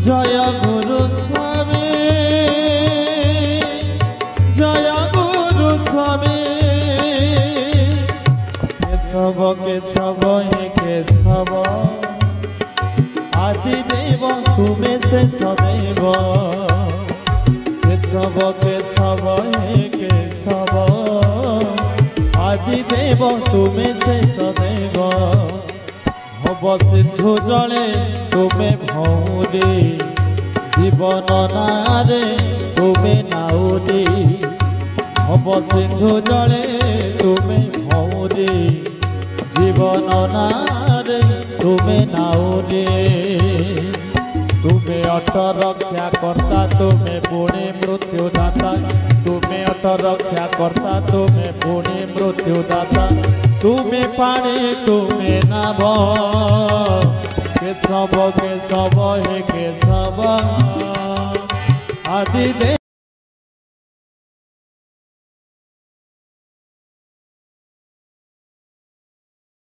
जय गुरु स्वामी जय गुरु स्वामी केशव केशव हे केशव आदि देव तुमे से सदैव केशव केशव हे केशव आदि देव तुमे से सदैव भव सिंधु जले तुमे भौरी जीवन नारे तुमे नाउरी भव सिंधु जले तुमे भौरी जीवन नारे तुमे नाउरी तुमे अट रक्षा कर्ता तुमे पुणे मृत्युदाता तुमे अट रक्षा कर्ता तुमे पुणे मृत्युदाता तुमे पाणी तुमे नाभ केशव केशव हे केशव आदि